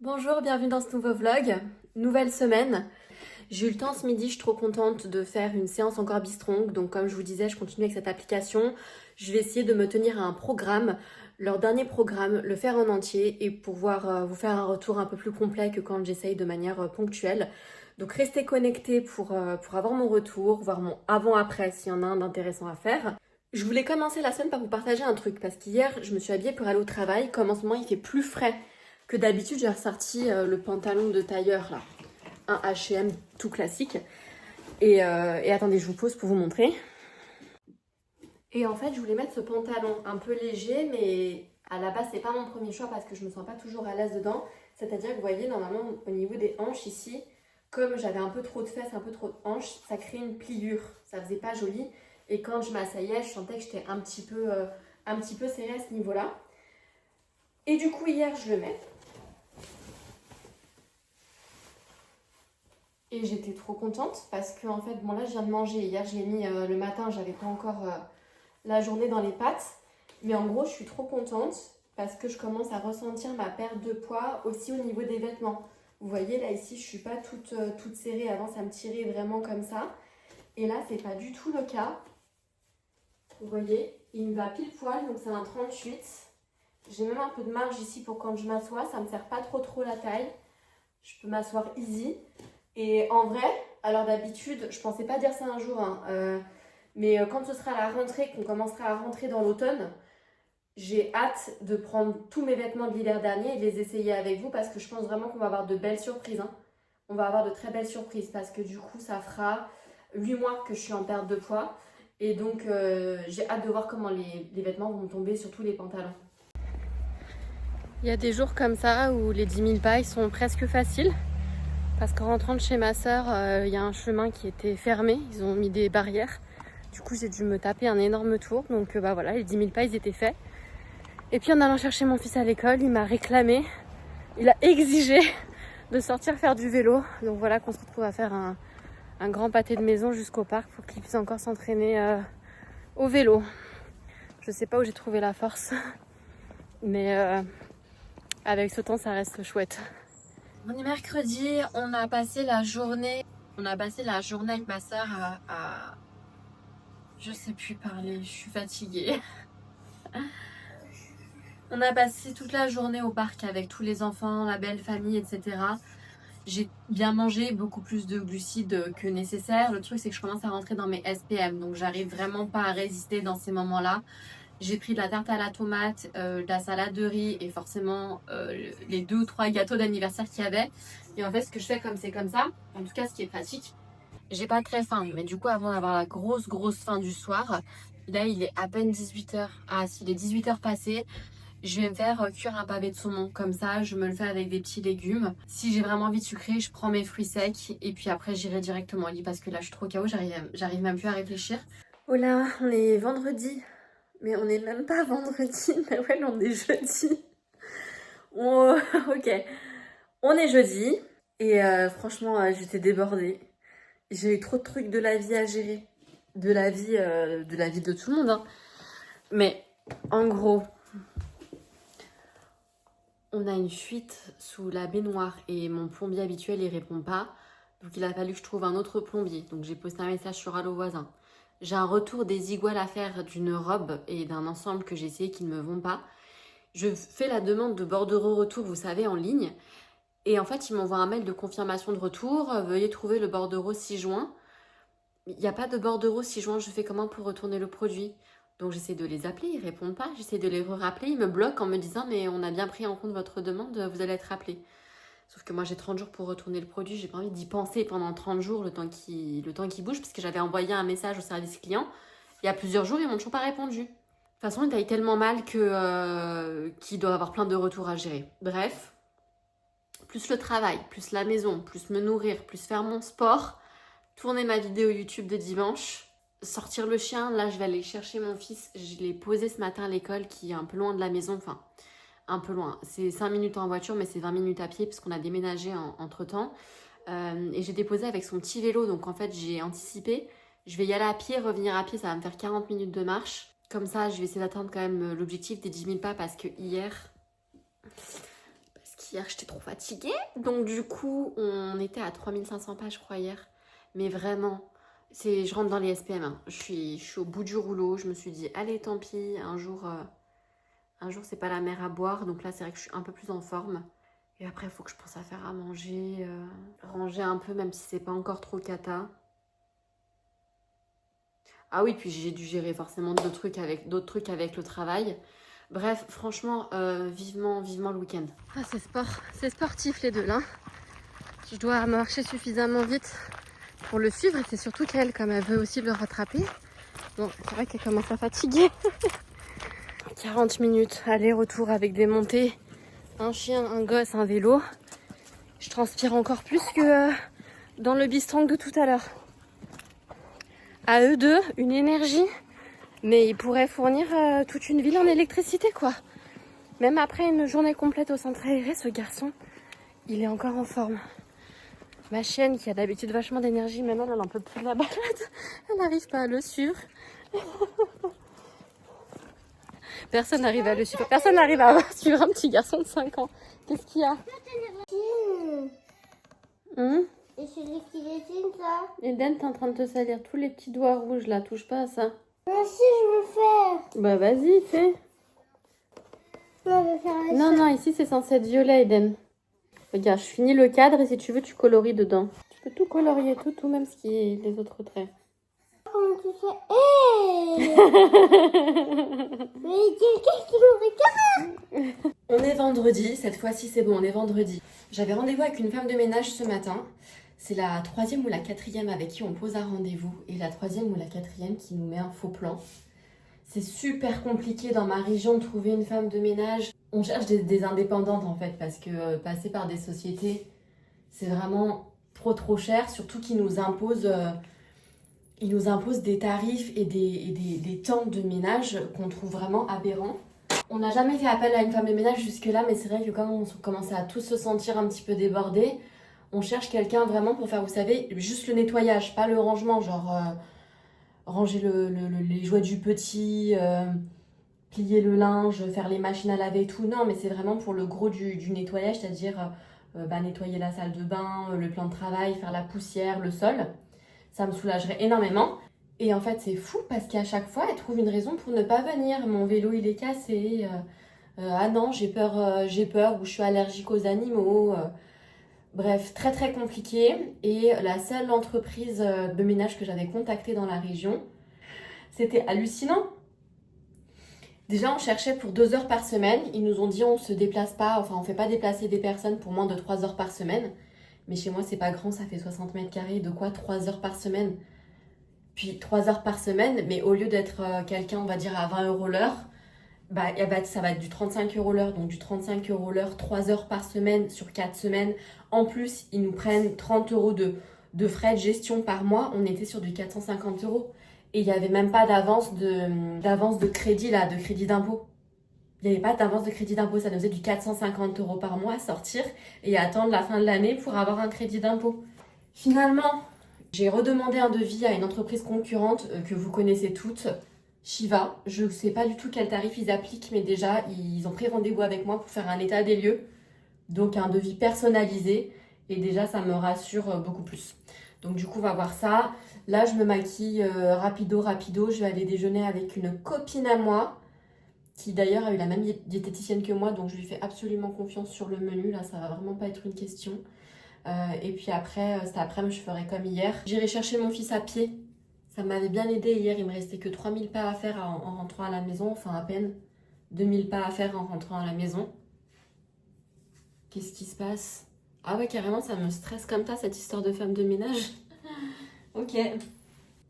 Bonjour, bienvenue dans ce nouveau vlog. Nouvelle semaine. J'ai eu le temps ce midi, je suis trop contente de faire une séance encore Bistrong. Donc comme je vous disais, je continue avec cette application. Je vais essayer de me tenir à un programme, leur dernier programme, le faire en entier et pouvoir vous faire un retour un peu plus complet que quand j'essaye de manière ponctuelle. Donc restez connectés pour avoir mon retour, voir mon avant-après s'il y en a un d'intéressant à faire. Je voulais commencer la semaine par vous partager un truc parce qu'hier, je me suis habillée pour aller au travail. Comme en ce moment, il fait plus frais que d'habitude, j'ai ressorti le pantalon de tailleur là, un H&M tout classique. Et attendez, je vous pose pour vous montrer. Et en fait, je voulais mettre ce pantalon un peu léger, mais à la base, c'est pas mon premier choix parce que je me sens pas toujours à l'aise dedans. C'est-à-dire que vous voyez, normalement, au niveau des hanches ici, comme j'avais un peu trop de fesses, un peu trop de hanches, ça crée une pliure. Ça faisait pas joli. Et quand je m'asseyais, je sentais que j'étais un petit peu serrée à ce niveau-là. Et du coup, hier, je le mets. Et j'étais trop contente parce que en fait, bon là je viens de manger. Hier je l'ai mis le matin, j'avais pas encore la journée dans les pattes. Mais en gros, je suis trop contente parce que je commence à ressentir ma perte de poids aussi au niveau des vêtements. Vous voyez là ici, je suis pas toute serrée. Avant ça me tirait vraiment comme ça. Et là, c'est pas du tout le cas. Vous voyez, il me va pile poil, donc c'est un 38. J'ai même un peu de marge ici pour quand je m'assois. Ça me serre pas trop la taille. Je peux m'asseoir easy. Et en vrai, alors d'habitude, je pensais pas dire ça un jour, hein, mais quand ce sera la rentrée, qu'on commencera à rentrer dans l'automne, j'ai hâte de prendre tous mes vêtements de l'hiver dernier et de les essayer avec vous parce que je pense vraiment qu'on va avoir de belles surprises, hein. On va avoir de très belles surprises parce que du coup, ça fera 8 mois que je suis en perte de poids. Et donc, j'ai hâte de voir comment les vêtements vont tomber, surtout les pantalons. Il y a des jours comme ça où les 10 000 pas, ils sont presque faciles. Parce qu'en rentrant de chez ma sœur, il y a un chemin qui était fermé, ils ont mis des barrières. Du coup, j'ai dû me taper un énorme tour. Donc bah voilà, les 10 000 pas, ils étaient faits. Et puis en allant chercher mon fils à l'école, il m'a réclamé, il a exigé de sortir faire du vélo. Donc voilà qu'on se retrouve à faire un grand pâté de maison jusqu'au parc pour qu'il puisse encore s'entraîner au vélo. Je sais pas où j'ai trouvé la force, mais avec ce temps, ça reste chouette. On est mercredi, on a passé la journée avec ma soeur je sais plus parler, je suis fatiguée. On a passé toute la journée au parc avec tous les enfants, la belle famille, etc. J'ai bien mangé, beaucoup plus de glucides que nécessaire. Le truc, c'est que je commence à rentrer dans mes SPM, donc j'arrive vraiment pas à résister dans ces moments-là. J'ai pris de la tarte à la tomate, de la salade de riz et forcément les 2 ou 3 gâteaux d'anniversaire qu'il y avait. Et en fait, ce que je fais comme c'est comme ça, en tout cas ce qui est pratique, j'ai pas très faim. Mais du coup, avant d'avoir la grosse faim du soir, là il est à peine 18h. Ah, s'il est 18h passé, je vais me faire cuire un pavé de saumon. Comme ça, je me le fais avec des petits légumes. Si j'ai vraiment envie de sucrer, je prends mes fruits secs et puis après j'irai directement au lit parce que là je suis trop KO, j'arrive même plus à réfléchir. Oh là, on est vendredi. Mais on n'est même pas vendredi, mais ouais, on est jeudi. Ok, on est jeudi. Et franchement, j'étais débordée. J'ai eu trop de trucs de la vie à gérer. De la vie de tout le monde, hein. Mais en gros, on a une fuite sous la baignoire et mon plombier habituel, il répond pas. Donc il a fallu que je trouve un autre plombier. Donc j'ai posté un message sur Allo Voisin. J'ai un retour des iguales à faire d'une robe et d'un ensemble que j'ai essayé qui ne me vont pas. Je fais la demande de bordereau retour, vous savez, en ligne. Et en fait, ils m'envoient un mail de confirmation de retour. Veuillez trouver le bordereau 6 juin. Il n'y a pas de bordereau 6 juin. Je fais comment pour retourner le produit? Donc j'essaie de les appeler, ils répondent pas. J'essaie de les rappeler, ils me bloquent en me disant mais on a bien pris en compte votre demande, vous allez être rappelé. Sauf que moi j'ai 30 jours pour retourner le produit. J'ai pas envie d'y penser pendant 30 jours, le temps qui bouge, parce que j'avais envoyé un message au service client. Il y a plusieurs jours, ils m'ont toujours pas répondu. De toute façon, ils taillent tellement mal qu'il doit avoir plein de retours à gérer. Bref, plus le travail, plus la maison, plus me nourrir, plus faire mon sport, tourner ma vidéo YouTube de dimanche, sortir le chien. Là, je vais aller chercher mon fils. Je l'ai posé ce matin à l'école qui est un peu loin de la maison. Enfin, un peu loin. C'est 5 minutes en voiture, mais c'est 20 minutes à pied parce qu'on a déménagé entre-temps. Et j'ai déposé avec son petit vélo. Donc, en fait, j'ai anticipé. Je vais y aller à pied, revenir à pied. Ça va me faire 40 minutes de marche. Comme ça, je vais essayer d'atteindre quand même l'objectif des 10 000 pas parce que hier, qu'hier j'étais trop fatiguée. Donc du coup, on était à 3500 pas je crois hier. Mais vraiment, je rentre dans les SPM. Hein. Je suis au bout du rouleau. Je me suis dit, allez tant pis, un jour c'est pas la mer à boire. Donc là c'est vrai que je suis un peu plus en forme. Et après il faut que je pense à faire à manger, ranger un peu même si c'est pas encore trop cata. Ah oui, puis j'ai dû gérer forcément d'autres trucs avec le travail. Bref, franchement, vivement le week-end. Ah, c'est sportif les deux là. Je dois marcher suffisamment vite pour le suivre et c'est surtout qu'elle, comme elle veut aussi le rattraper. Bon, c'est vrai qu'elle commence à fatiguer. 40 minutes, aller-retour avec des montées, un chien, un gosse, un vélo. Je transpire encore plus que dans le bistrong de tout à l'heure. À eux deux, une énergie, mais ils pourraient fournir toute une ville en électricité quoi. Même après une journée complète au centre aéré, ce garçon, il est encore en forme. Ma chienne, qui a d'habitude vachement d'énergie, maintenant elle en peut plus de la balade. Elle n'arrive pas à le suivre. Personne n'arrive à le suivre. Personne n'arrive à suivre un petit garçon de 5 ans. Qu'est-ce qu'il y a? Et c'est lui qui dessine ça. Eden, t'es en train de te salir tous les petits doigts rouges là. Touche pas à ça. Moi aussi, je veux faire. Bah vas-y, fais. Moi, je veux faire Non, non, ici c'est censé être violet, Eden. Regarde, je finis le cadre et si tu veux, tu colories dedans. Tu peux tout colorier, tout, même ce qui est les autres traits. Comment tu fais? Hey Mais quelqu'un qui nous regarde. On est vendredi, cette fois-ci c'est bon, on est vendredi. J'avais rendez-vous avec une femme de ménage ce matin. C'est la 3e ou la 4e avec qui on pose un rendez-vous. Et la 3e ou la 4e qui nous met un faux plan. C'est super compliqué dans ma région de trouver une femme de ménage. On cherche des indépendantes en fait, parce que passer par des sociétés, c'est vraiment trop cher. Surtout qu'ils nous imposent, des tarifs et des temps de ménage qu'on trouve vraiment aberrants. On n'a jamais fait appel à une femme de ménage jusque-là, mais c'est vrai que quand on commençait à tous se sentir un petit peu débordés, on cherche quelqu'un vraiment pour faire, vous savez, juste le nettoyage, pas le rangement, genre ranger les jouets du petit, plier le linge, faire les machines à laver et tout. Non, mais c'est vraiment pour le gros du nettoyage, c'est-à-dire nettoyer la salle de bain, le plan de travail, faire la poussière, le sol. Ça me soulagerait énormément. Et en fait, c'est fou parce qu'à chaque fois, elle trouve une raison pour ne pas venir. Mon vélo, il est cassé. Ah non, j'ai peur, ou je suis allergique aux animaux. Bref, très compliqué. Et la seule entreprise de ménage que j'avais contactée dans la région, c'était hallucinant. Déjà, on cherchait pour 2 heures par semaine. Ils nous ont dit on se déplace pas, enfin on fait pas déplacer des personnes pour moins de 3 heures par semaine. Mais chez moi, c'est pas grand, ça fait 60 mètres carrés. De quoi 3 heures par semaine? Puis 3 heures par semaine, mais au lieu d'être quelqu'un, on va dire, à 20 € l'heure, ça va être du 35 € l'heure. Donc du 35 € l'heure, 3 heures par semaine sur 4 semaines. En plus, ils nous prennent 30 € de frais de gestion par mois. On était sur du 450 €. Et il n'y avait même pas d'avance de crédit, là, de crédit d'impôt. Il n'y avait pas d'avance de crédit d'impôt. Ça nous faisait du 450 € par mois à sortir et attendre la fin de l'année pour avoir un crédit d'impôt. Finalement, j'ai redemandé un devis à une entreprise concurrente que vous connaissez toutes, Shiva. Je ne sais pas du tout quel tarif ils appliquent, mais déjà, ils ont pris rendez-vous avec moi pour faire un état des lieux. Donc un devis personnalisé. Et déjà, ça me rassure beaucoup plus. Donc du coup, on va voir ça. Là, je me maquille rapido. Je vais aller déjeuner avec une copine à moi, qui d'ailleurs a eu la même diététicienne que moi. Donc je lui fais absolument confiance sur le menu. Là, ça va vraiment pas être une question. Et puis après, cet après-midi, je ferai comme hier. J'irai chercher mon fils à pied. Ça m'avait bien aidé hier. Il me restait que 3000 pas à faire en rentrant à la maison. Enfin, à peine 2000 pas à faire en rentrant à la maison. Qu'est-ce qui se passe? Ah ouais, carrément, ça me stresse comme ça, cette histoire de femme de ménage. Ok.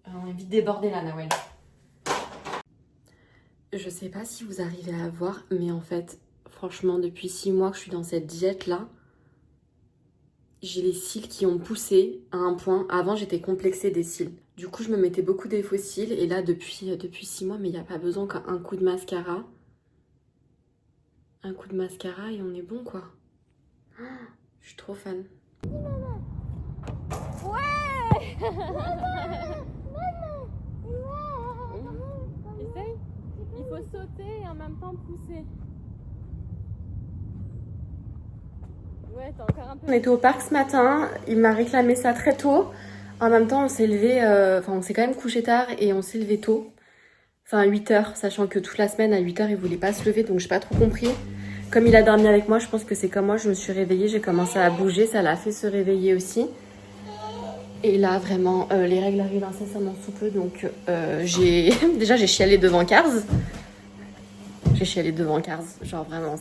On est vite débordé là, Nawel. Je sais pas si vous arrivez à voir, mais en fait, franchement, depuis 6 mois que je suis dans cette diète-là, j'ai les cils qui ont poussé à un point. Avant, j'étais complexée des cils. Du coup, je me mettais beaucoup des faux cils. Et là, depuis 6 mois, mais il n'y a pas besoin qu'un coup de mascara. Un coup de mascara et on est bon, quoi. Oh, je suis trop fan. Ouais. Essaye. Il faut sauter et en même temps pousser. Ouais, t'as encore un peu. On était au parc ce matin, il m'a réclamé ça très tôt. En même temps, on s'est levé, on s'est quand même couché tard et on s'est levé tôt. Enfin, à 8 h, sachant que toute la semaine, à 8 h, il voulait pas se lever, donc j'ai pas trop compris. Comme il a dormi avec moi, je pense que c'est comme moi, je me suis réveillée, j'ai commencé à bouger, ça l'a fait se réveiller aussi. Et là, vraiment, les règles arrivent incessamment sous peu, donc déjà j'ai chialé devant Cars. J'ai chialé devant Cars, genre vraiment,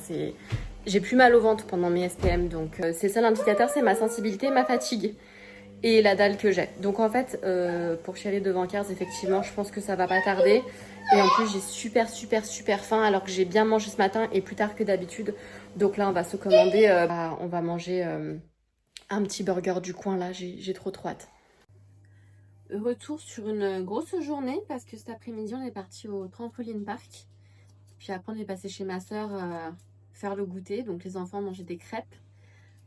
j'ai plus mal au ventre pendant mes SPM, donc c'est ça l'indicateur, c'est ma sensibilité, ma fatigue et la dalle que j'ai. Donc en fait, pour chialer devant Cars, effectivement, je pense que ça va pas tarder. Et en plus, j'ai super faim alors que j'ai bien mangé ce matin et plus tard que d'habitude. Donc là, on va se commander, on va manger un petit burger du coin là, j'ai trop hâte. Retour sur une grosse journée parce que cet après-midi, on est parti au trampoline park. Puis après, on est passé chez ma soeur faire le goûter. Donc les enfants mangeaient des crêpes.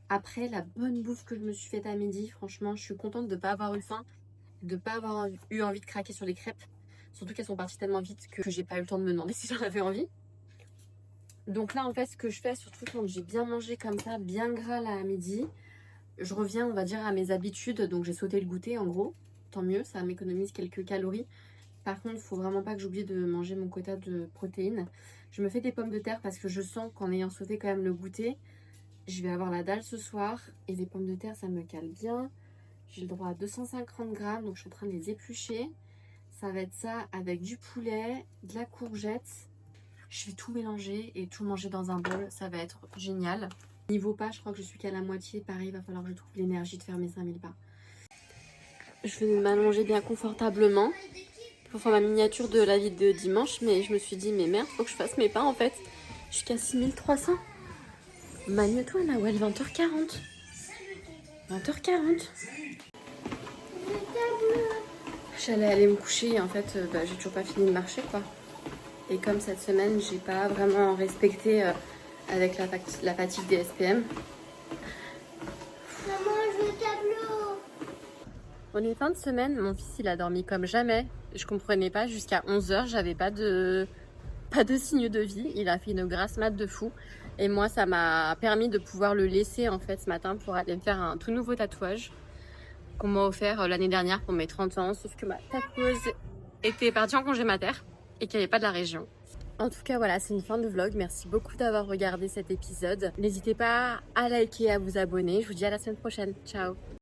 Après, la bonne bouffe que je me suis faite à midi, franchement, je suis contente de ne pas avoir eu faim, de ne pas avoir eu envie de craquer sur les crêpes. Surtout qu'elles sont parties tellement vite que j'ai pas eu le temps de me demander si j'en avais envie. Donc là, en fait, ce que je fais, surtout quand j'ai bien mangé comme ça, bien gras là à midi, je reviens, on va dire, à mes habitudes. Donc j'ai sauté le goûter, en gros. Tant mieux, ça m'économise quelques calories. Par contre, il faut vraiment pas que j'oublie de manger mon quota de protéines. Je me fais des pommes de terre parce que je sens qu'en ayant sauté quand même le goûter, je vais avoir la dalle ce soir. Et les pommes de terre, ça me cale bien. J'ai le droit à 250 grammes, donc je suis en train de les éplucher. Ça va être ça avec du poulet, de la courgette. Je vais tout mélanger et tout manger dans un bol. Ça va être génial. Niveau pas, je crois que je suis qu'à la moitié. Pareil, il va falloir que je trouve l'énergie de faire mes 5000 pas. Je vais m'allonger bien confortablement pour faire ma miniature de la vie de dimanche. Mais je me suis dit, mais merde, faut que je fasse mes pas en fait. Je suis qu'à 6300. Magne-toi, Nawel, 20h40. 20h40. J'allais aller me coucher et en fait, j'ai toujours pas fini de marcher quoi. Et comme cette semaine, j'ai pas vraiment respecté avec la fatigue des SPM. Maman, je veux le tableau. On est fin de semaine, mon fils il a dormi comme jamais. Je comprenais pas, jusqu'à 11 h, j'avais pas de signe de vie. Il a fait une grasse mat de fou. Et moi, ça m'a permis de pouvoir le laisser en fait ce matin pour aller me faire un tout nouveau tatouage qu'on m'a offert l'année dernière pour mes 30 ans. Sauf que ma tatoueuse était partie en congé mater et qu'elle n'est pas de la région. En tout cas, voilà, c'est une fin de vlog. Merci beaucoup d'avoir regardé cet épisode. N'hésitez pas à liker et à vous abonner. Je vous dis à la semaine prochaine. Ciao!